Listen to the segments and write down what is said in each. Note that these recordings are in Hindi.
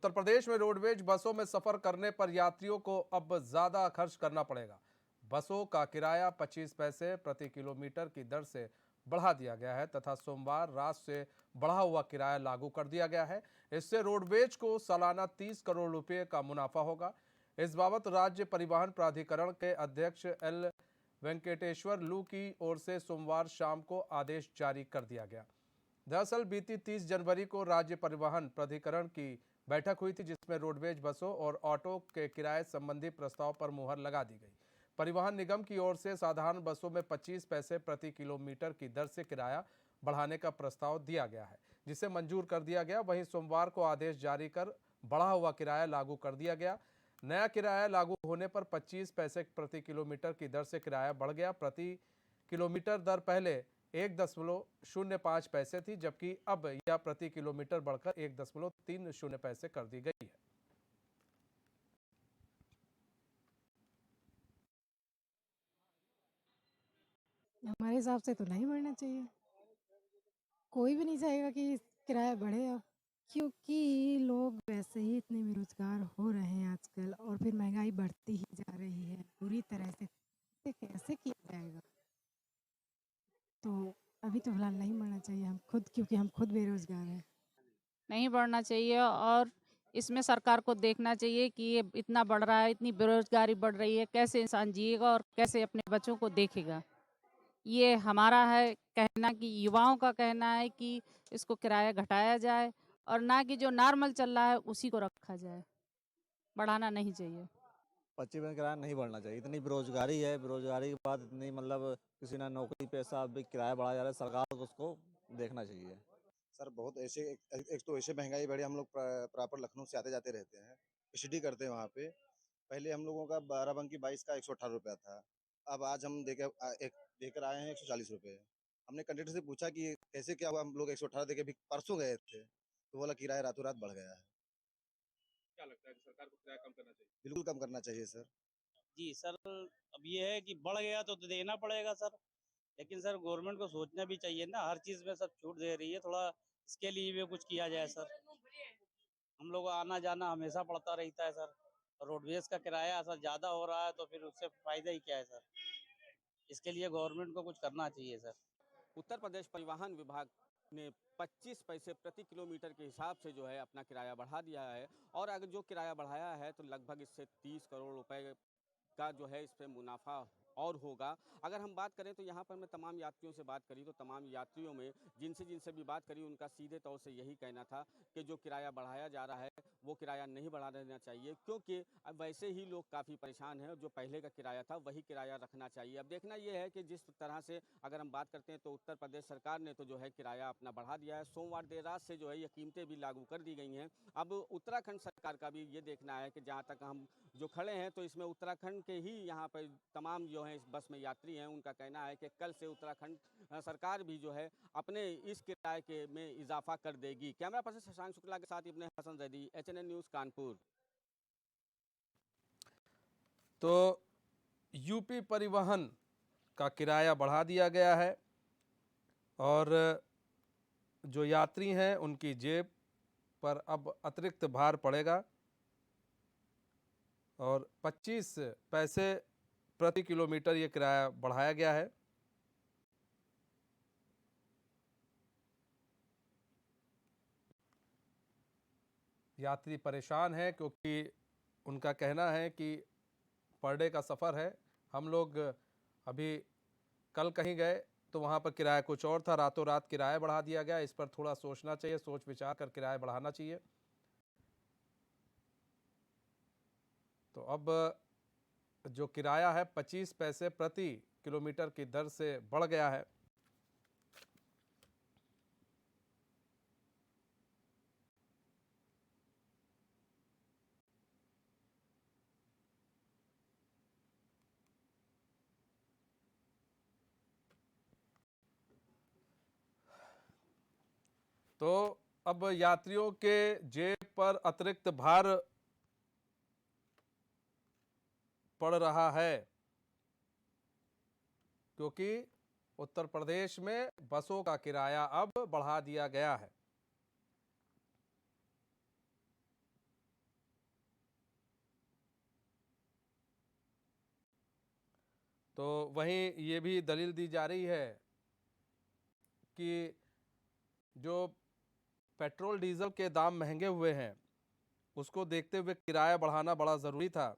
उत्तर प्रदेश में रोडवेज बसों में सफर करने पर यात्रियों को अब ज्यादा खर्च करना पड़ेगा। बसों का किराया 25 पैसे प्रति किलोमीटर की दर से बढ़ा दिया गया है तथा सोमवार रात से बढ़ा हुआ किराया लागू कर दिया गया है। इससे रोडवेज को सालाना 30 करोड़ रुपए का मुनाफा होगा। इस बाबत राज्य परिवहन प्राधिकरण के अध्यक्ष एल वेंकटेश्वर लू की ओर से सोमवार शाम को आदेश जारी कर दिया गया। दरअसल बीती 30 जनवरी को राज्य परिवहन प्राधिकरण की बैठक हुई थी, जिसमें रोडवेज बसों और ऑटो के किराए संबंधी प्रस्ताव पर मुहर लगा दी गई। परिवहन निगम की ओर से साधारण बसों में 25 पैसे प्रति किलोमीटर की दर से किराया बढ़ाने का प्रस्ताव दिया गया है, जिसे मंजूर कर दिया गया। वहीं सोमवार को आदेश जारी कर बढ़ा हुआ किराया लागू कर दिया गया। नया किराया लागू होने पर 25 पैसे प्रति किलोमीटर की दर से किराया बढ़ गया। प्रति किलोमीटर दर पहले 1.05 पैसे थी, जबकि अब यह प्रति किलोमीटर बढ़कर 1.30 पैसे कर दी गई है। हमारे हिसाब से तो नहीं बढ़ना चाहिए। कोई भी नहीं चाहेगा कि किराया बढ़े अब, क्योंकि लोग वैसे ही इतने बेरोजगार हो रहे हैं आजकल, और फिर महंगाई बढ़ती ही जा रही है बुरी तरह से। ये कैसे किया जाएगा? तो अभी तो फिलहाल नहीं बढ़ना चाहिए, हम खुद, क्योंकि हम खुद बेरोजगार हैं। नहीं बढ़ना चाहिए और इसमें सरकार को देखना चाहिए कि ये इतना बढ़ रहा है, इतनी बेरोजगारी बढ़ रही है, कैसे इंसान जिएगा और कैसे अपने बच्चों को देखेगा। ये हमारा है कहना कि युवाओं का कहना है कि इसको किराया घटाया जाए और ना कि जो नॉर्मल चल रहा है उसी को रखा जाए, बढ़ाना नहीं चाहिए। 25 में किराया नहीं बढ़ना चाहिए। इतनी बेरोजगारी है, बेरोजगारी के बाद इतनी मतलब किसी ना नौकरी पेशा अभी किराया बढ़ाया जा रहा है, सरकार को उसको देखना चाहिए। सर बहुत ऐसे एक तो ऐसे महंगाई बढ़ी, हम लोग प्रॉपर लखनऊ से आते जाते रहते हैं, स्टडी करते हैं वहाँ पे। पहले हम लोगों का बाराबंकी 22 का 118 रुपया था। अब आज हम देकर आए हैं 140 रुपये। हमने कंडक्टर से पूछा कि कैसे क्या हुआ, हम लोग 118 देके भी परसों गए थे, तो बोला किराया रातों रात बढ़ गया है। क्या लगता है कि सरकार को किराया कम करना चाहिए? बिल्कुल कम करना चाहिए सर। जी सर, अब ये है कि बढ़ गया तो देना पड़ेगा सर। लेकिन सर गवर्नमेंट को सोचना भी चाहिए ना, हर चीज़ में सब छूट दे रही है, थोड़ा इसके लिए भी कुछ किया जाए सर। हम लोग को आना जाना हमेशा पड़ता रहता है सर, रोडवेज का किराया सर ज़्यादा हो रहा है तो फिर उससे फ़ायदा ही क्या है सर। इसके लिए गवर्नमेंट को कुछ करना चाहिए सर। उत्तर प्रदेश परिवहन विभाग ने 25 पैसे प्रति किलोमीटर के हिसाब से जो है अपना किराया बढ़ा दिया है। और अगर जो किराया बढ़ाया है तो लगभग इससे 30 करोड़ रुपए का जो है इस पे मुनाफा और होगा। अगर हम बात करें तो यहाँ पर मैं तमाम यात्रियों से बात करी तो तमाम यात्रियों में जिनसे जिनसे भी बात करी उनका सीधे तौर से यही कहना था कि जो किराया बढ़ाया जा रहा है वो किराया नहीं बढ़ा देना चाहिए, क्योंकि अब वैसे ही लोग काफ़ी परेशान हैं। जो पहले का किराया था वही किराया रखना चाहिए। अब देखना ये है कि जिस तरह से अगर हम बात करते हैं तो उत्तर प्रदेश सरकार ने तो जो है किराया अपना बढ़ा दिया है। सोमवार देर रात से जो है ये कीमतें भी लागू कर दी गई हैं। अब उत्तराखंड सरकार का भी ये देखना है कि जहाँ तक हम जो खड़े हैं तो इसमें उत्तराखंड के ही यहाँ पर तमाम जो हैं इस बस में यात्री हैं, उनका कहना है कि कल से उत्तराखंड सरकार भी जो है अपने इस किराए के में इजाफा कर देगी। कैमरा पर्सन शशांक शुक्ला के साथ इब्ने हसन जैदी, एचएनएन न्यूज़ कानपुर। तो यूपी परिवहन का किराया बढ़ा दिया गया है और जो यात्री हैं उनकी जेब पर अब अतिरिक्त भार पड़ेगा और 25 पैसे प्रति किलोमीटर ये किराया बढ़ाया गया है। यात्री परेशान हैं क्योंकि उनका कहना है कि पर डे का सफ़र है। हम लोग अभी कल कहीं गए तो वहाँ पर किराया कुछ और था, रातों रात किराया बढ़ा दिया गया। इस पर थोड़ा सोचना चाहिए, सोच विचार कर किराया बढ़ाना चाहिए। तो अब जो किराया है 25 पैसे प्रति किलोमीटर की दर से बढ़ गया है। तो अब यात्रियों के जेब पर अतिरिक्त भार पड़ रहा है, क्योंकि उत्तर प्रदेश में बसों का किराया अब बढ़ा दिया गया है। तो वहीं ये भी दलील दी जा रही है कि जो पेट्रोल डीजल के दाम महंगे हुए हैं उसको देखते हुए किराया बढ़ाना बड़ा ज़रूरी था।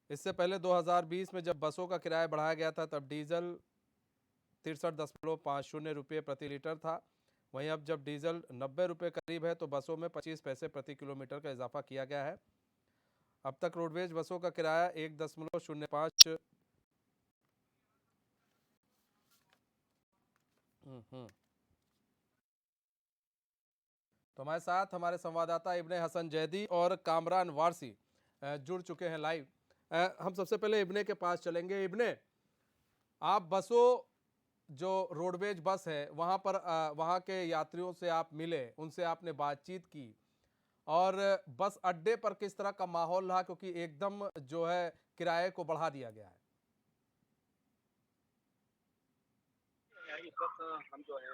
इससे पहले 2020 में जब बसों का किराया बढ़ाया गया था तब डीजल 63.50 रुपये प्रति लीटर था। वहीं अब जब डीजल 90 रुपये करीब है तो बसों में 25 पैसे प्रति किलोमीटर का इजाफा किया गया है। अब तक रोडवेज बसों का किराया 1.05 तो हमारे साथ हमारे संवाददाता इब्ने हसन जैदी और कामरान वारसी जुड़ चुके हैं लाइव। हम सबसे पहले इब्ने के पास चलेंगे। इब्ने, आप बसों जो रोडवेज बस है वहाँ पर वहाँ के यात्रियों से आप मिले, उनसे आपने बातचीत की और बस अड्डे पर किस तरह का माहौल रहा, क्योंकि एकदम जो है किराए को बढ़ा दिया गया है। इस वक्त हम जो है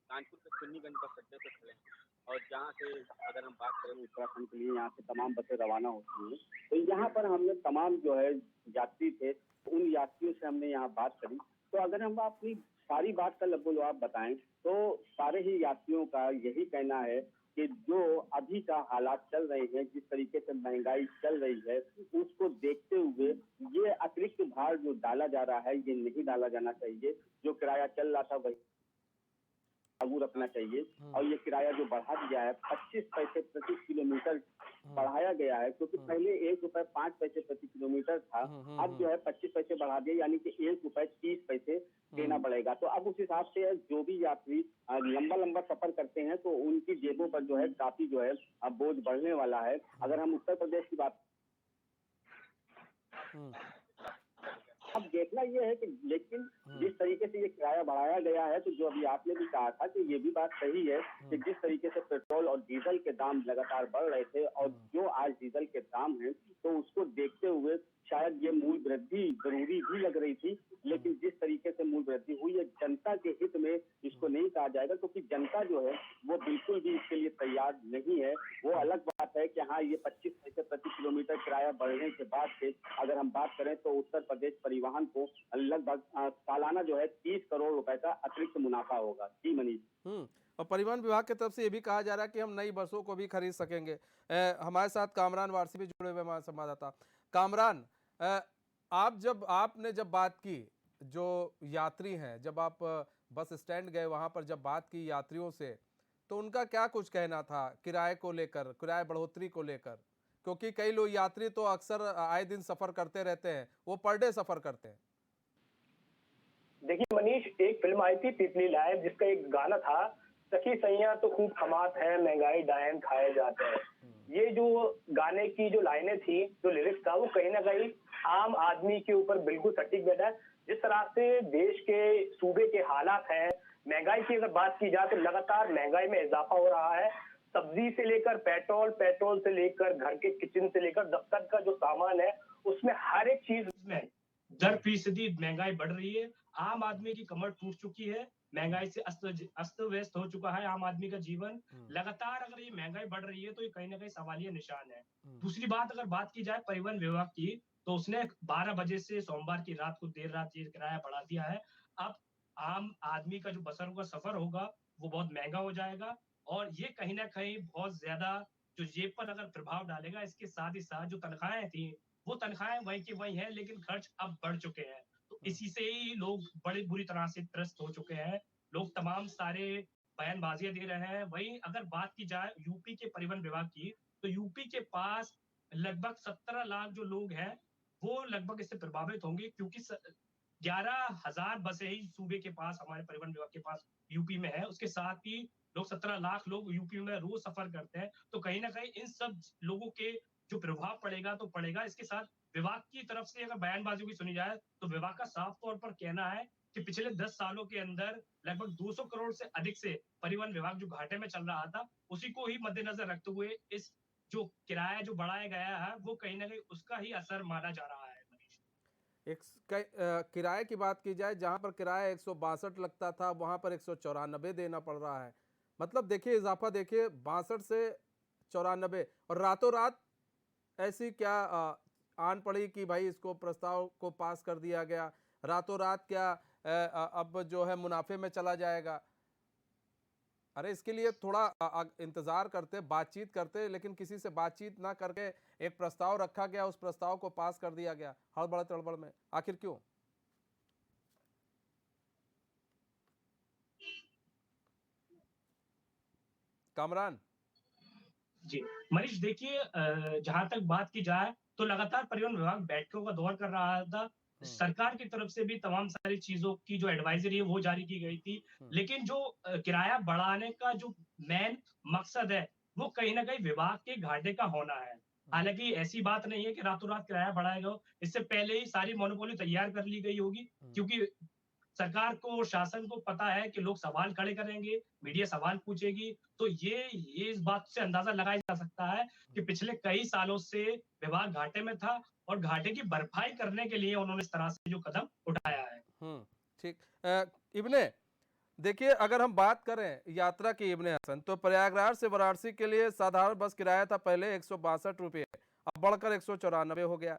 कानपुर के चुन्नीगंज बस अड्डे पे खड़े हैं और जहाँ से अगर हम बात करें उत्तराखंड के लिए यहाँ से तमाम बसें रवाना होती हैं, तो यहाँ पर हमने तमाम जो है यात्री थे उन यात्रियों से हमने यहाँ बात करी। तो अगर हम अपनी सारी बात का लबोलबाब बताएं तो सारे ही यात्रियों का यही कहना है कि जो अभी का हालात चल रहे हैं, जिस तरीके से महंगाई चल रही है, उसको देखते हुए ये अतिरिक्त भार जो डाला जा रहा है ये नहीं डाला जाना चाहिए। जो किराया चल रहा था वही लागू रखना चाहिए और ये किराया जो बढ़ा दिया है 25 पैसे प्रति किलोमीटर बढ़ाया गया है, क्योंकि पहले ₹1.05 प्रति किलोमीटर था, अब जो है 25 पैसे बढ़ा दिया, यानी कि ₹1.30 देना पड़ेगा। तो अब उस हिसाब से जो भी यात्री लंबा सफर करते हैं तो उनकी जेबों पर जो है काफी जो है अब बोझ बढ़ने वाला है। अगर हम उत्तर प्रदेश की बात अब देखना ये है कि लेकिन जिस तरीके से ये किराया बढ़ाया गया है, तो जो अभी आपने भी कहा था कि ये भी बात सही है कि जिस तरीके से पेट्रोल और डीजल के दाम लगातार बढ़ रहे थे और जो आज डीजल के दाम हैं, तो उसको देखते हुए शायद ये मूल्य वृद्धि जरूरी भी लग रही थी, लेकिन जिस तरीके से मूल्य वृद्धि हुई है जनता के हित में इसको नहीं कहा जाएगा, क्योंकि जनता जो है वो बिल्कुल भी इसके लिए तैयार नहीं है। वो अलग बात है कि हाँ, ये 25 पैसे प्रति किलोमीटर किराया बढ़ने के बाद से अगर हम बात करें तो उत्तर प्रदेश परिवहन को लगभग सालाना जो है 30 करोड़ रुपए का अतिरिक्त मुनाफा होगा। जी मनीष। और परिवहन विभाग की तरफ से ये भी कहा जा रहा है कि हम नई बसों को भी खरीद सकेंगे। हमारे साथ कामरान वारसी भी जुड़े हुए हमारे संवाददाता। कामरान, आपने जब बात की जो यात्री हैं, जब आप बस स्टैंड गए वहां पर जब बात की यात्रियों से, तो उनका क्या कुछ कहना था किराए को लेकर, किराए बढ़ोतरी को लेकर? क्योंकि कई लोग यात्री तो अक्सर आए दिन सफर करते रहते हैं, वो पर डे सफर करते हैं। देखिए मनीष, एक फिल्म आई थी पीपली लाइव जिसका एक गाना था, सखी सैया तो खूब कमात है, महंगाई डायन खाए जाते हैं। ये जो गाने की जो लाइनें थी, जो लिरिक्स था, वो कहीं ना कहीं आम आदमी के ऊपर बिल्कुल सटीक बैठा है। जिस तरह से देश के सूबे के हालात हैं, महंगाई की अगर बात की जाए तो लगातार महंगाई में इजाफा हो रहा है। सब्जी से लेकर पेट्रोल, पेट्रोल से लेकर घर के किचन से लेकर दफ्तर का जो सामान है, उसमें हर एक चीज में 10% महंगाई बढ़ रही है। आम आदमी की कमर टूट चुकी है, महंगाई से अस्त व्यस्त हो चुका है आम आदमी का जीवन। लगातार अगर ये महंगाई बढ़ रही है तो ये कहीं ना कहीं सवालिया निशान है। दूसरी बात, अगर बात की जाए परिवहन विभाग की, तो उसने 12 बजे से सोमवार की रात को देर रात ये किराया बढ़ा दिया है। अब आम आदमी का जो बसरों का सफर होगा वो बहुत महंगा हो जाएगा और ये कहीं ना कहीं बहुत ज्यादा जो जेब पर अगर प्रभाव डालेगा। इसके साथ ही साथ जो तनख्वाहें थी वो तनख्वाहें वही की वही है, लेकिन खर्च अब बढ़ चुके हैं। तो इसी से ही लोग बड़ी बुरी तरह से त्रस्त हो चुके हैं। लोग तमाम सारे बयानबाजियां दे रहे हैं। वहीं अगर बात की जाए यूपी के परिवहन विभाग की, तो यूपी के पास लगभग 17 लाख जो लोग हैं वो लगभग इससे प्रभावित होंगे, क्योंकि 11,000 बसें ही सूबे के पास, हमारे परिवहन विभाग के पास यूपी में है। उसके साथ ही लोग 17 लाख लोग यूपी में रोज सफर करते हैं। तो कहीं ना कहीं इन सब लोगों के जो प्रभाव पड़ेगा तो पड़ेगा। इसके साथ विभाग की तरफ से अगर बयानबाजी की सुनी जाए तो विभाग का साफ तौर पर कहना है कि पिछले 10 सालों के अंदर लगभग 200 करोड़ से अधिक से परिवहन विभाग जो घाटे में चल रहा था, उसी को ही मद्देनजर रखते हुए इस जो किराया जो बढ़ाया गया है वो कहीं ना कहीं उसका ही असर माना जा रहा है। किराए की बात की जाए, जहां पर किराया 162 लगता था वहां पर 194 देना पड़ रहा है। मतलब देखिए इजाफा, देखिए 62 से 94, और रातों रात ऐसी क्या आन पड़ी कि भाई इसको प्रस्ताव को पास कर दिया गया, रातों रात क्या अब जो है मुनाफे में चला जाएगा? अरे इसके लिए थोड़ा इंतजार करते, बातचीत करते, लेकिन किसी से बातचीत ना करके एक प्रस्ताव रखा गया, उस प्रस्ताव को पास कर दिया गया हड़बड़ तड़बड़ में। आखिर क्यों? कामरान। जी, मनीष देखिए जहाँ तक बात की जाए तो लगातार परिवहन विभाग बैठकों का दौर कर रहा था। सरकार की तरफ से भी तमाम सारी चीज़ों की जो एडवाइज़री है वो जारी की गई थी। लेकिन जो किराया बढ़ाने का जो मेन मकसद है, वो कहीं न कहीं विभाग के घाटे का होना है। हालाँकि ऐसी बात नहीं है कि रातों-रात किराया बढ़ाएगा, इससे पहले ही सारी मोनोपोली तैयार कर ली गई होगी क्योंकि सरकार को, शासन को पता है कि लोग सवाल खड़े करेंगे, मीडिया सवाल पूछेगी, तो ये इस बात से अंदाज़ा लगाया जा सकता है कि पिछले कई सालों से विभाग घाटे में था और घाटे की भरपाई करने के लिए उन्होंने इस तरह से जो कदम उठाया है। ठीक। इब्ने, देखिए अगर हम बात करें यात्रा की इब्ने हसन, तो प्रयागराज से वाराणसी के लिए साधारण बस किराया था पहले 162 रुपये, अब बढ़कर 194 हो गया।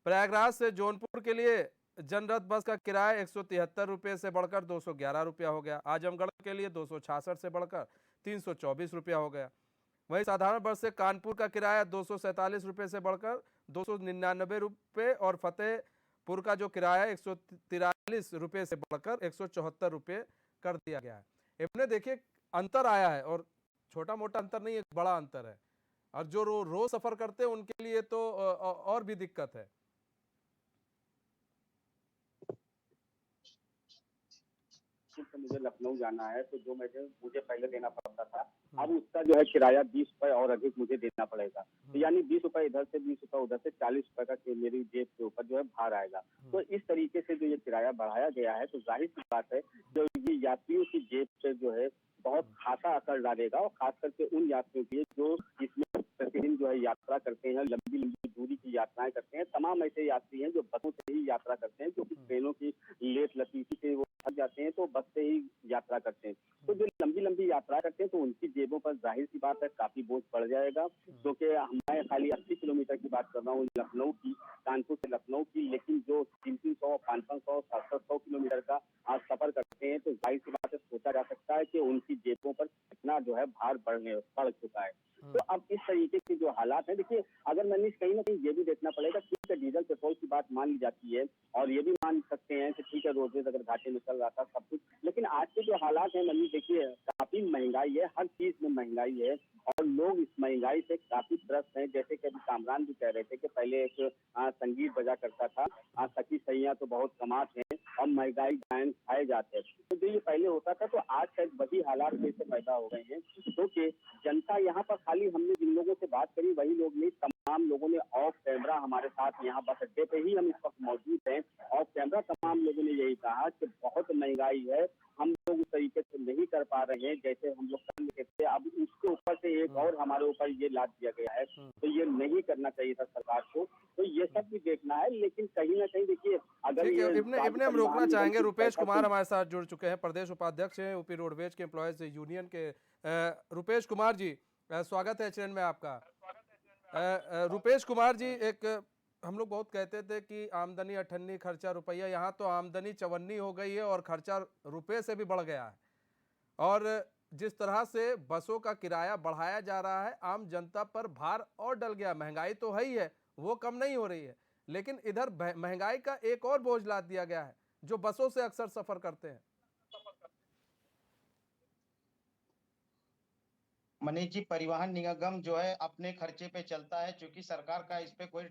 प्रयागराज से जौनपुर के लिए जनरथ बस का किराया 173 रुपये से बढ़कर 211 रुपया हो गया। आजमगढ़ के लिए 266 से बढ़कर 324 रुपया हो गया। वहीं साधारण बस से कानपुर का किराया 247 रुपये से बढ़कर 299 रुपये और फतेहपुर का जो किराया 143 रुपये से बढ़कर 174 रुपये कर दिया गया है। इन्हें देखिए अंतर आया है, और छोटा मोटा अंतर नहीं, एक बड़ा अंतर है, और जो रोज सफर करते हैं उनके लिए तो और भी दिक्कत है। से मुझे लखनऊ जाना है तो जो मुझे पहले देना पड़ता था, अब उसका जो है किराया 20 रुपए और अधिक मुझे देना पड़ेगा। तो यानी 20 रुपए इधर से 20 रुपए उधर से 40 रुपए का मेरी जेब के ऊपर जो है भार आएगा। तो इस तरीके से जो ये किराया बढ़ाया गया है, तो जाहिर सी बात है जो ये यात्रियों की जेब से जो है बहुत खासा असर डालेगा, और खास करके उन यात्रियों के लिए जो इसमें प्रतिदिन जो है यात्रा करते हैं, लंबी लंबी दूरी की यात्राएं करते हैं। तमाम ऐसे यात्री हैं जो बसों से ही यात्रा करते हैं, क्योंकि ट्रेनों की लेट लतीफी से वो थक जाते हैं, तो बस से ही यात्रा करते हैं। तो जो लंबी लंबी यात्रा करते हैं तो उनकी जेबों पर जाहिर सी बात है काफी बोझ पड़ जाएगा, क्योंकि मैं खाली 80 किलोमीटर की बात कर रहा हूँ लखनऊ की, कानपुर से लखनऊ की, लेकिन जो 300, 500, 700 किलोमीटर का आज सफर करते हैं, तो जाहिर सी बात है सोचा जा सकता है कि उनकी जेबों पर कितना जो है भार बढ़ चुका है। तो अब इस तरीके के जो हालात है, देखिए अगर मनीष कहीं ना कहीं ये भी देखना पड़ेगा, ठीक है डीजल पेट्रोल की बात मान ली जाती है, और ये भी मान सकते हैं कि ठीक है रोडवेज अगर घाटे में चल रहा था सब कुछ, लेकिन आज के जो हालात है मनीष देखिए काफी महंगाई है, हर चीज में महंगाई है, और लोग इस महंगाई से काफी त्रस्त हैं। जैसे कि अभी कामरान भी कह रहे थे कि पहले एक संगीत बजा करता था, आज सखी सैया तो बहुत कमात है और महंगाई गायन खाए जाते हैं, तो जो ये पहले होता था, तो आज शायद वही हालात जैसे पैदा हो गए हैं, क्योंकि जनता यहाँ पर खाली हमने जिन लोगों से बात करी वही लोग नहीं, तमाम लोगों ने ऑफ कैमरा हमारे साथ यहाँ बस अड्डे पे ही हम इस वक्त मौजूद हैं, ऑफ कैमरा तमाम लोगों ने यही कहा कि बहुत महंगाई है, हम लोग उस तरीके से नहीं कर पा रहे हैं जैसे हम लोग कर लेते थे। अब उसके ऊपर से एक और हमारे ऊपर ये लाद दिया गया है, तो ये नहीं करना चाहिए था सरकार को, तो ये सब भी देखना है। लेकिन कहीं ना कहीं देखिए अगर ठीक ये है, इब्ने हम रोकना चाहेंगे। रुपेश कुमार हमारे साथ जुड़ चुके हैं, प्रदेश उपाध्यक्ष हैं यूपी रोडवेज के एम्प्लॉयज यूनियन के। रुपेश कुमार जी, स्वागत है चैनल में आपका। रुपेश कुमार जी, एक हम लोग बहुत कहते थे कि आमदनी अठन्नी खर्चा रुपया, यहाँ तो आमदनी चवन्नी हो गई है और खर्चा रुपये से भी बढ़ गया है। और जिस तरह से बसों का किराया बढ़ाया जा रहा है, आम जनता पर भार और डल गया। महंगाई तो है ही है, वो कम नहीं हो रही है, लेकिन इधर महंगाई का एक और बोझ लाद दिया गया है जो बसों से अक्सर सफर करते हैं। मनीष जी, परिवहन निगम जो है अपने खर्चे पे चलता है, क्योंकि सरकार का इस पे कोई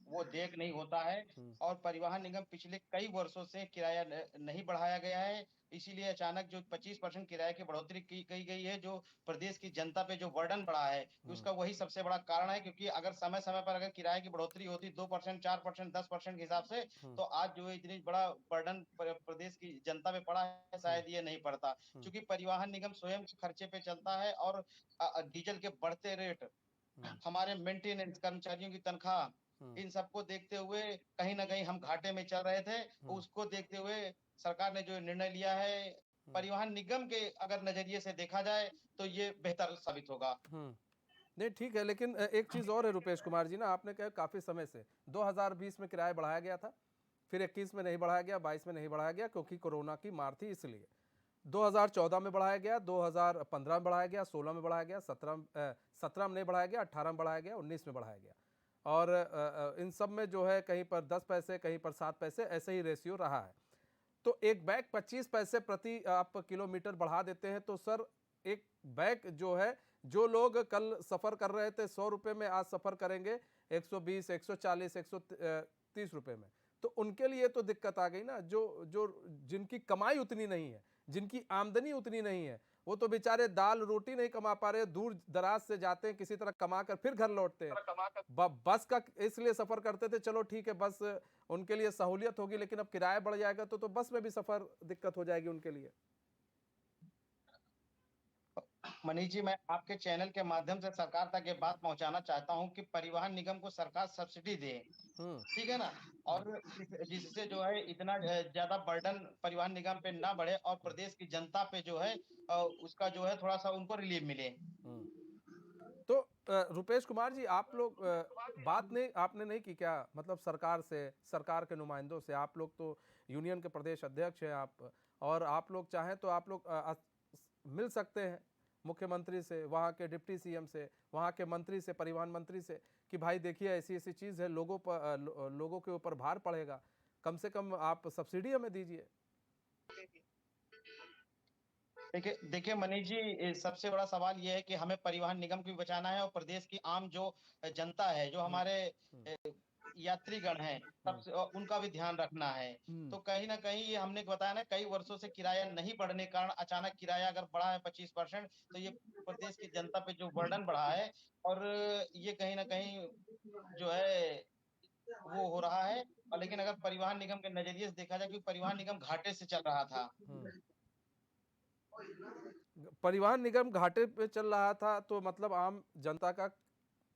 वो देख नहीं होता है, और परिवहन निगम पिछले कई वर्षों से किराया नहीं बढ़ाया गया है, इसीलिए अचानक जो 25% किराए की बढ़ोतरी की गई है, जो प्रदेश की जनता पे जो बर्डन बढ़ा है, उसका वही सबसे बड़ा कारण है। क्योंकि अगर समय समय पर अगर किराए की बढ़ोतरी होती 2%, 4%, 10% के हिसाब से, तो आज जो है इतनी बड़ा बर्डन प्रदेश की जनता पे पड़ा है, शायद ये नहीं पड़ता। क्योंकि परिवहन निगम स्वयं के खर्चे पे चलता है, और डीजल के बढ़ते रेट, हमारे मेंटेनेंस कर्मचारियों की तनख्वाह, इन सबको देखते हुए कहीं ना कहीं हम घाटे में चल रहे थे। उसको देखते हुए सरकार ने जो निर्णय लिया है परिवहन निगम के अगर नजरिए से देखा जाए तो ये बेहतर साबित होगा। नहीं ठीक है, लेकिन एक चीज़ और है रुपेश कुमार जी ना, आपने कहा काफ़ी समय से 2020 में किराया बढ़ाया गया था, फिर 21 में नहीं बढ़ाया गया, 22 में नहीं बढ़ाया गया क्योंकि कोरोना की मार थी इसलिए। 2014 में बढ़ाया गया, 2015 में बढ़ाया गया, 16 में बढ़ाया गया, 17 में नहीं बढ़ाया गया, 18 में बढ़ाया गया, 19 में बढ़ाया गया। और इन सब में जो है कहीं पर 10 पैसे, कहीं पर 7 पैसे, ऐसे ही रेशियो रहा है। तो एक बैग 25 पैसे प्रति आप किलोमीटर बढ़ा देते हैं तो सर एक बैग जो है, जो लोग कल सफ़र कर रहे थे 100 रुपये में, आज सफ़र करेंगे 120, 140, 130 रुपये में। तो उनके लिए तो दिक्कत आ गई ना, जो जो जिनकी कमाई उतनी नहीं है, जिनकी आमदनी उतनी नहीं है, वो तो बेचारे दाल रोटी नहीं कमा पा रहे, दूर दराज से जाते हैं, किसी तरह कमा कर फिर घर लौटते हैं। बस का इसलिए सफ़र करते थे, चलो ठीक है बस उनके लिए सहूलियत होगी, लेकिन अब किराया बढ़ जाएगा तो बस में भी सफ़र दिक्कत हो जाएगी उनके लिए। मनीष जी, मैं आपके चैनल के माध्यम से सरकार तक ये बात पहुंचाना चाहता हूं कि परिवहन निगम को सरकार सब्सिडी दे, ठीक है ना, और जिससे जो है इतना ज्यादा बर्डन परिवहन निगम पे ना बढ़े और प्रदेश की जनता पे जो है उसका जो है थोड़ा सा उनको रिलीफ मिले। तो रुपेश कुमार जी, आप लोग बात नहीं आपने नहीं की क्या, मतलब सरकार से, सरकार के नुमाइंदों से? आप लोग तो यूनियन के प्रदेश अध्यक्ष हैं आप, और आप लोग चाहें तो आप लोग मिल सकते हैं मुख्यमंत्री से, वहाँ के डिप्टी सीएम से, वहाँ के मंत्री से, परिवहन मंत्री से, कि भाई देखिए ऐसी ऐसी चीज़ है, लोगों के ऊपर भार पड़ेगा, कम से कम आप सब्सिडी हमें दीजिए। देखिए देखिए मनीष जी, सबसे बड़ा सवाल ये है कि हमें परिवहन निगम को भी बचाना है और प्रदेश की आम जो जनता है, जो हमारे यात्रीगण हैं, सब उनका भी ध्यान रखना है। तो कहीं ना कहीं ये हमने बताया ना, कई वर्षों से किराया नहीं बढ़ने के कारण अचानक किराया अगर बढ़ा है 25%, तो ये प्रदेश की जनता पे जो बर्डन बढ़ा है, और ये कहीं ना कहीं जो है वो हो रहा है। और लेकिन अगर परिवहन निगम के नजरिए से देखा जाए, कि परिवहन निगम घाटे से चल रहा था। परिवहन निगम घाटे पे चल रहा था तो मतलब आम जनता का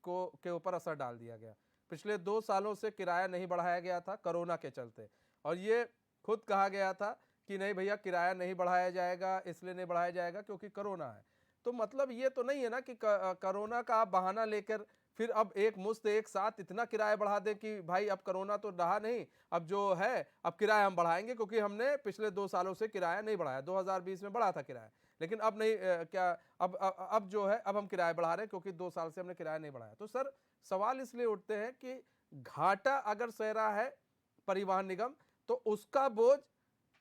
के ऊपर असर डाल दिया गया। पिछले 2 सालों से किराया नहीं बढ़ाया गया था कोरोना के चलते, और ये खुद कहा गया था कि नहीं भैया किराया नहीं बढ़ाया जाएगा, इसलिए नहीं बढ़ाया जाएगा क्योंकि कोरोना है। तो मतलब ये तो नहीं है ना कि कोरोना का आप बहाना लेकर फिर अब एक मुश्त एक साथ इतना किराया बढ़ा दें कि भाई अब कोरोना तो रहा नहीं, अब जो है अब किराया हम बढ़ाएंगे, क्योंकि हमने पिछले 2 सालों से किराया नहीं बढ़ाया। 2020 में बढ़ा था किराया, लेकिन अब नहीं, क्या अब जो है अब हम किराया बढ़ा रहे हैं क्योंकि 2 साल से हमने किराया नहीं बढ़ाया। तो सर सवाल इसलिए उठते हैं कि घाटा अगर सह रहा है परिवहन निगम, तो उसका बोझ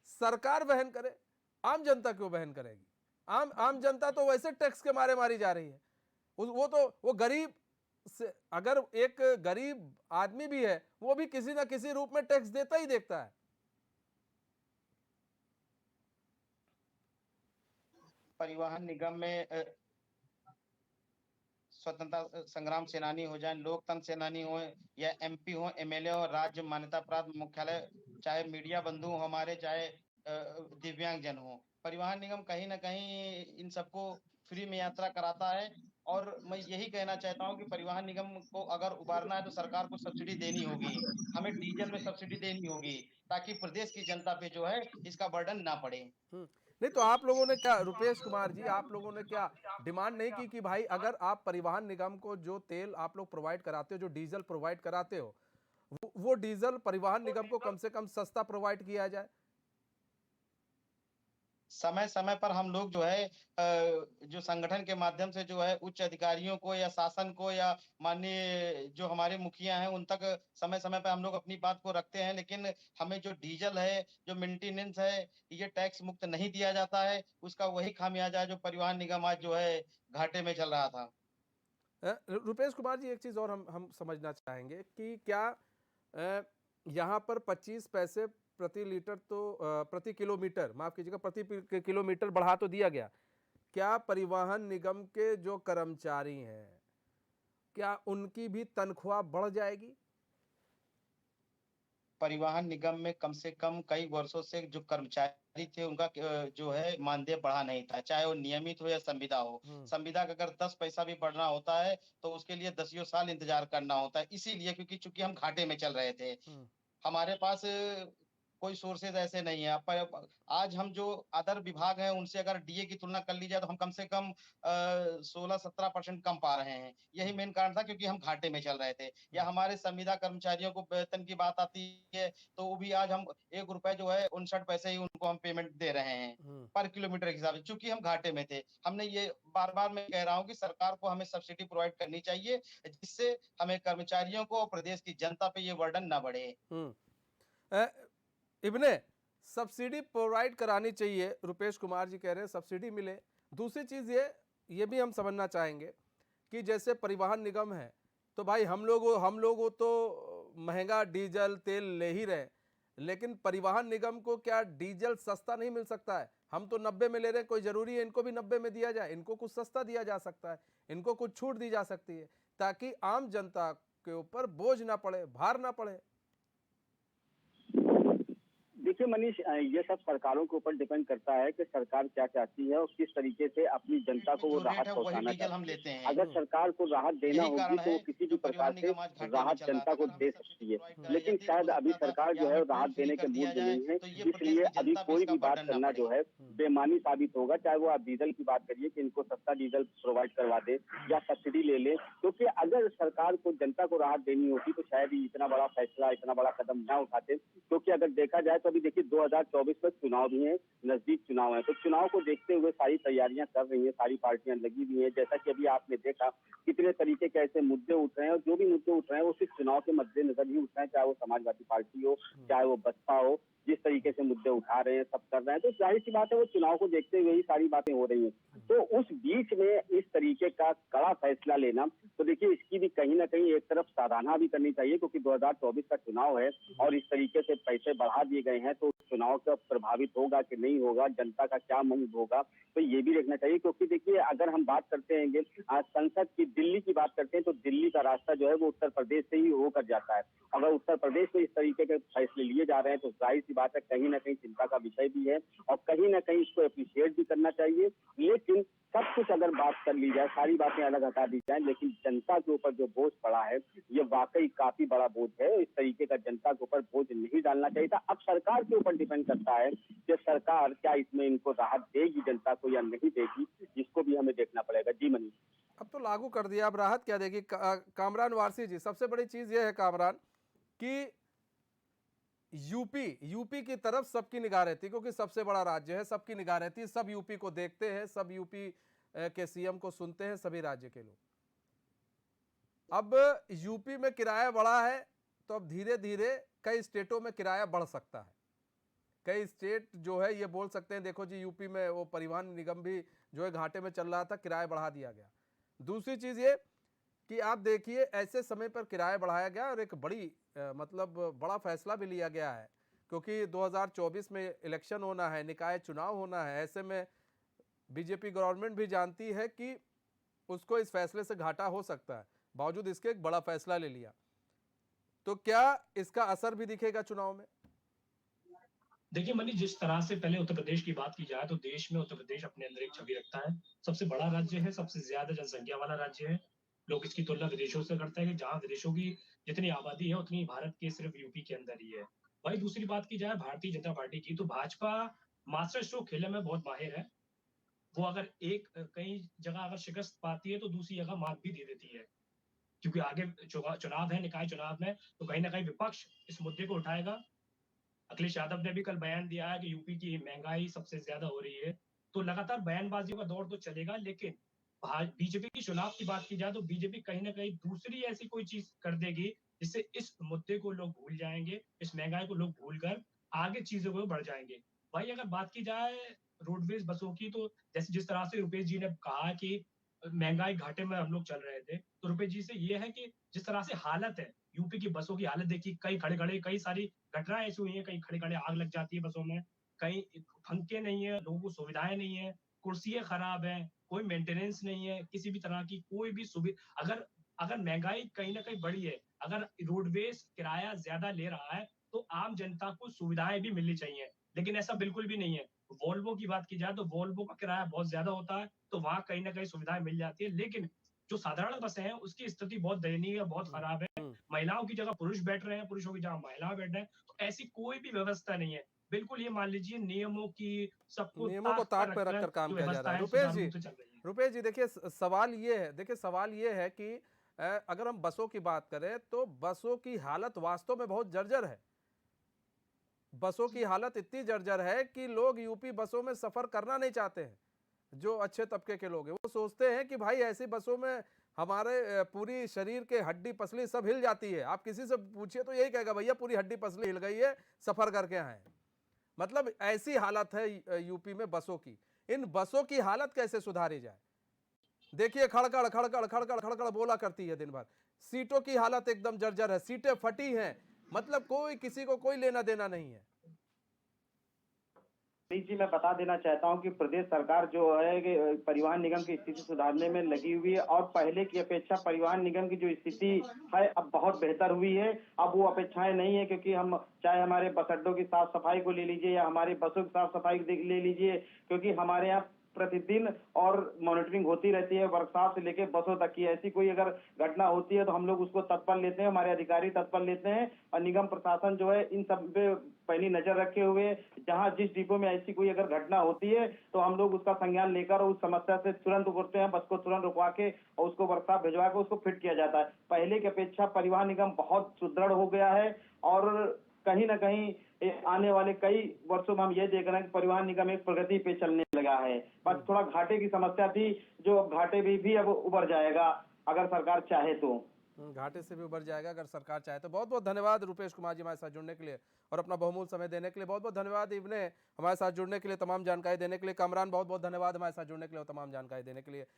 सरकार वहन करे, आम जनता क्यों वहन करेगी? आम जनता तो वैसे टैक्स के मारे मारी जा रही है। वो गरीब से, अगर एक गरीब आदमी भी है, वो भी किसी ना किसी रूप में टैक्स देता ही देखता है। परिवहन निगम में स्वतंत्रता संग्राम सेनानी हो जाए, लोकतंत्र सेनानी हो, या एमपी हो, एमएलए हो, राज्य मान्यता प्राप्त मुख्यालय, चाहे मीडिया बंधु हो हमारे, चाहे दिव्यांग जन हो, परिवहन निगम कहीं ना कहीं इन सबको फ्री में यात्रा कराता है। और मैं यही कहना चाहता हूं कि परिवहन निगम को अगर उबारना है तो सरकार को सब्सिडी देनी होगी, हमें डीजल में सब्सिडी देनी होगी, ताकि प्रदेश की जनता पे जो है इसका बर्डन ना पड़े। नहीं तो आप लोगों ने क्या, रुपेश कुमार जी, आप लोगों ने क्या डिमांड नहीं की कि भाई अगर आप परिवहन निगम को जो तेल आप लोग प्रोवाइड कराते हो, जो डीजल प्रोवाइड कराते हो, वो डीजल परिवहन निगम को कम से कम सस्ता प्रोवाइड किया जाए? समय समय पर हम लोग जो है जो संगठन के माध्यम से जो है उच्च अधिकारियों को या शासन को या माननीय जो हमारे मुखिया हैं उन तक समय समय पर हम लोग अपनी बात को रखते हैं, लेकिन हमें जो डीजल है, जो मेंटेनेंस है, ये टैक्स मुक्त नहीं दिया जाता है। उसका वही खामियाजा है जो परिवहन निगम आज जो है घाटे में चल रहा था। रुपेश कुमार जी, एक चीज़ और हम समझना चाहेंगे कि क्या यहाँ पर 25 पैसे प्रति लीटर तो प्रति किलोमीटर, माफ कीजिएगा, प्रति किलोमीटर बढ़ा तो दिया गया, क्या परिवहन निगम के जो कर्मचारी हैं क्या उनकी भी तनख्वाह बढ़ जाएगी? परिवहन निगम में कम से कम कई वर्षों से जो कर्मचारी थे उनका जो है मानदेय बढ़ा नहीं था, चाहे वो नियमित हो या संविदा हो। संविदा का अगर 10 पैसा भी बढ़ना होता है तो उसके लिए 10 साल इंतजार करना होता है, इसीलिए क्योंकि चूंकि हम घाटे में चल रहे थे। हमारे पास कोई सोर्सेज ऐसे नहीं है। पर आज हम जो अदर विभाग हैं उनसे अगर डीए की तुलना कर ली जाए तो हम कम से कम 16-17% कम पा रहे हैं। यही मेन कारण था क्योंकि हम घाटे में चल रहे थे। या हमारे संविदा कर्मचारियों को वेतन की बात आती है तो वो भी आज हम ₹1 जो है 59 पैसे ही उनको हम पेमेंट दे रहे हैं पर किलोमीटर के हिसाब से, चूँकि हम घाटे में थे। हमने ये बार-बार मैं कह रहा हूँ कि सरकार को हमें सब्सिडी प्रोवाइड करनी चाहिए, जिससे हमें कर्मचारियों को और प्रदेश की जनता पे ये बर्डन ना बढ़े। अ, इब्ने सब्सिडी प्रोवाइड करानी चाहिए, रुपेश कुमार जी कह रहे हैं सब्सिडी मिले। दूसरी चीज़ ये भी हम समझना चाहेंगे कि जैसे परिवहन निगम है तो भाई हम लोग तो महंगा डीजल तेल ले ही रहे, लेकिन परिवहन निगम को क्या डीजल सस्ता नहीं मिल सकता है? हम तो 90 में ले रहे हैं, कोई ज़रूरी है इनको भी 90 में दिया जाए? इनको कुछ सस्ता दिया जा सकता है, इनको कुछ छूट दी जा सकती है ताकि आम जनता के ऊपर बोझ ना पड़े, भार ना पड़े। देखिए मनीष, ये सब सरकारों के ऊपर डिपेंड करता है कि सरकार क्या चाहती है और किस तरीके से अपनी जनता को वो जो राहत रेट है वही पहुंचाना डीजल हम चाहती लेते है। हैं। अगर सरकार को राहत देना यही कारण होगी तो है वो किसी जो भी प्रकार परिवहन से निगम आज घाटे में राहत चल रहा जनता था। को अगर हमें दे सब्सिडी सकती है, प्रोवाइड कराई लेकिन जाती तो शायद हो अभी सकता था सरकार या जो है हमें वो राहत टोल फ्री देने कर के दिया मूड में जाए नहीं है, तो ये प्रदेश इसलिए की अभी जनता पे कोई इसका भी बात बर्डन ना करना पड़े। जो है बेईमानी साबित होगा। चाहे वो आप डीजल की बात करिए कि इनको सस्ता डीजल प्रोवाइड करवा दे या सब्सिडी ले ले, क्योंकि अगर सरकार को जनता को राहत देनी होती तो शायद ही इतना बड़ा फैसला, इतना बड़ा कदम ना उठाते। क्योंकि अगर देखा जाए तो अभी देखिए 2024 में चुनाव भी है, नजदीक चुनाव है, तो चुनाव को देखते हुए सारी तैयारियां कर रही हैं, सारी पार्टियां लगी हुई हैं। जैसा कि अभी आपने देखा कितने तरीके के ऐसे मुद्दे उठ रहे हैं, और जो भी मुद्दे उठ रहे हैं वो सिर्फ चुनाव के मद्देनजर ही उठ रहे हैं, चाहे वो समाजवादी पार्टी हो, चाहे वो बसपा हो। जिस तरीके से मुद्दे उठा रहे हैं, सब कर रहे हैं, तो जाहिर सी बात है वो चुनाव को देखते हुए ही सारी बातें हो रही हैं। तो उस बीच में इस तरीके का कड़ा फैसला लेना, तो देखिए इसकी भी कहीं ना कहीं एक तरफ सराहना भी करनी चाहिए, क्योंकि 2024 का चुनाव है और इस तरीके से पैसे बढ़ा दिए गए हैं, तो चुनाव का प्रभावित होगा कि नहीं होगा, जनता का क्या मूड होगा, तो ये भी देखना चाहिए। क्योंकि देखिए अगर हम बात करते हैं आज संसद की दिल्ली की बात करते हैं, तो दिल्ली का रास्ता जो है वो उत्तर प्रदेश से ही होकर जाता है। अगर उत्तर प्रदेश में इस तरीके के फैसले लिए जा रहे हैं तो जाहिर सी बात है कहीं ना कहीं चिंता का विषय भी है, और कहीं ना कहीं इसको अप्रिशिएट भी करना चाहिए। लेकिन सब कुछ अगर बात कर ली जाए, सारी बातें अलग हटा दी जाए, लेकिन जनता के ऊपर जो बोझ पड़ा है ये वाकई काफी बड़ा बोझ है। इस तरीके का जनता के ऊपर बोझ नहीं डालना चाहिए था। अब सरकार के ऊपर डिपेंड करता है कि सरकार क्या इसमें इनको राहत देगी जनता को या नहीं देगी, जिसको भी हमें देखना पड़ेगा। जी मनीष, अब तो लागू कर दिया, अब राहत क्या देगी? कामरान वारसी जी, सबसे बड़ी चीज ये है कामरान कि यूपी की तरफ सबकी निगाह रहती है, क्योंकि सबसे बड़ा राज्य है, सबकी निगाह रहती है, सब यूपी को देखते हैं, सब यूपी के सीएम को सुनते हैं, सभी राज्य के लोग। अब यूपी में किराया बढ़ा है तो अब धीरे धीरे कई स्टेटों में किराया बढ़ सकता है। कई स्टेट जो है ये बोल सकते हैं देखो जी यूपी में वो परिवहन निगम भी जो है घाटे में चल रहा था, किराया बढ़ा दिया गया। दूसरी चीज ये कि आप देखिए ऐसे समय पर किराया बढ़ाया गया और एक मतलब बड़ा फैसला भी लिया गया है, क्योंकि 2024 में इलेक्शन होना है, निकाय चुनाव होना है। ऐसे में बीजेपी गवर्नमेंट भी जानती है कि उसको इस फैसले से घाटा हो सकता है, बावजूद इसके एक बड़ा फैसला ले लिया। तो क्या इसका असर भी दिखेगा चुनाव में? देखिए मनीष, जिस तरह से पहले उत्तर प्रदेश की बात की जाए तो देश में उत्तर प्रदेश अपने अंदर एक छवि रखता है। सबसे बड़ा राज्य है, सबसे ज्यादा जनसंख्या वाला राज्य है। लोग इसकी तुलना विदेशों से करते हैं कि जहां विदेशों की जितनी आबादी है उतनी भारत के सिर्फ यूपी के अंदर ही है। वही दूसरी बात की जाए भारतीय जनता पार्टी की, तो भाजपा मास्टर स्ट्रोक खेलने में बहुत माहिर है। वो अगर कई जगह अगर शिकस्त पाती है तो दूसरी जगह मात भी दे देती है, क्योंकि आगे चुनाव है, निकाय चुनाव में, तो कहीं ना कहीं विपक्ष इस मुद्दे को उठाएगा। अखिलेश यादव ने भी कल बयान दिया है कि यूपी की महंगाई सबसे ज्यादा हो रही है, तो लगातार बयानबाजियों का दौर तो चलेगा। लेकिन बीजेपी की चुनाव की बात की जाए तो बीजेपी कहीं ना कहीं दूसरी ऐसी कोई चीज कर देगी जिससे इस मुद्दे को लोग भूल जाएंगे, इस महंगाई को लोग भूलकर आगे चीजों को बढ़ जाएंगे। भाई अगर बात की जाए रोडवेज बसों की, तो जैसे जिस तरह से रुपेश जी ने कहा कि महंगाई घाटे में हम लोग चल रहे थे, तो रुपेश जी से ये है कि जिस तरह से हालत है यूपी की बसों की, हालत देखिए, कई खड़े खड़े कई सारी घटनाएं ऐसी हुई हैं, कहीं खड़े खड़े आग लग जाती है बसों में, कहीं पंखे नहीं है, लोगों को सुविधाएं नहीं है, कुर्सियां खराब है, कोई मेंटेनेंस नहीं है, किसी भी तरह की कोई भी सुविधा। अगर अगर महंगाई कहीं ना कहीं बढ़ी है, अगर रोडवेज किराया ज्यादा ले रहा है, तो आम जनता को सुविधाएं भी मिलनी चाहिए, लेकिन ऐसा बिल्कुल भी नहीं है। वोल्वो की बात की जाए तो वोल्वो का किराया बहुत ज्यादा होता है, तो वहां कहीं ना कहीं सुविधाएं मिल जाती है, लेकिन जो साधारण बसें हैं उसकी स्थिति बहुत दयनीय है, बहुत खराब है। महिलाओं की जगह पुरुष बैठ रहे हैं, पुरुषों की जगह महिला बैठ रहे हैं, तो ऐसी कोई भी व्यवस्था नहीं है। बिल्कुल ये मान लीजिए नियमों की सबको नियमों को ताक ताक पर पे रखकर रखकर काम जो किया जा व्यवस्था रहा है। है रुपेश सुचारू जी, रूप से चल रही है। रुपेश जी देखिए सवाल ये है कि अगर हम बसों की बात करें तो बसों की हालत वास्तव में बहुत जर्जर है। बसों की हालत इतनी जर्जर है कि लोग यूपी बसों में सफर करना नहीं चाहते हैं। जो अच्छे तबके के लोग हैं वो सोचते हैं कि भाई ऐसी बसों में हमारे पूरी शरीर के हड्डी पसली सब हिल जाती है। आप किसी से पूछिए तो यही कहेगा भैया पूरी हड्डी पसली हिल गई है, सफर करके आए हैं। मतलब ऐसी हालत है यूपी में बसों की। इन बसों की हालत कैसे सुधारी जाए? देखिए खड़खड़ खड़खड़ खड़खड़ खड़खड़ बोला करती है दिन भर। सीटों की हालत एकदम जर्जर है, सीटें फटी हैं, मतलब कोई किसी को कोई लेना देना नहीं है। जी, मैं बता देना चाहता हूं कि प्रदेश सरकार जो है कि परिवहन निगम की स्थिति सुधारने में लगी हुई है और पहले की अपेक्षा परिवहन निगम की जो स्थिति है अब बहुत बेहतर हुई है। अब वो अपेक्षाएं नहीं है, क्योंकि हम चाहे हमारे बस अड्डों की साफ सफाई को ले लीजिए या हमारी बसों की साफ सफाई ले लीजिए, क्योंकि हमारे यहाँ प्रतिदिन और मॉनिटरिंग होती रहती है वर्कशॉप से लेके बसों तक की। ऐसी कोई अगर घटना होती है तो हम लोग उसको तत्पर लेते हैं, हमारे अधिकारी तत्पर लेते हैं और निगम प्रशासन जो है इन सब पे पैनी नजर रखे हुए जहां जिस डिपो में ऐसी कोई अगर घटना होती है तो हम लोग उसका संज्ञान लेकर उस समस्या से तुरंत उबरते हैं, बस को तुरंत रुकवा के और उसको वर्कशॉप भिजवा के उसको फिट किया जाता है। पहले की अपेक्षा परिवहन निगम बहुत सुदृढ़ हो गया है और कहीं ना कहीं आने वाले कई वर्षों में हम ये देख रहे हैं कि परिवहन निगम एक प्रगति पे चलने लगा है। बस थोड़ा घाटे की समस्या थी, जो घाटे भी अब उबर जाएगा अगर सरकार चाहे तो। घाटे से भी उबर जाएगा अगर सरकार चाहे तो। बहुत बहुत धन्यवाद रुपेश कुमार जी हमारे साथ जुड़ने के लिए और अपना बहुमूल्य समय देने के लिए। बहुत बहुत धन्यवाद इब्ने हमारे साथ जुड़ने के लिए, तमाम जानकारी देने के लिए। कामरान बहुत बहुत धन्यवाद हमारे साथ जुड़ने के लिए और तमाम जानकारी देने के लिए।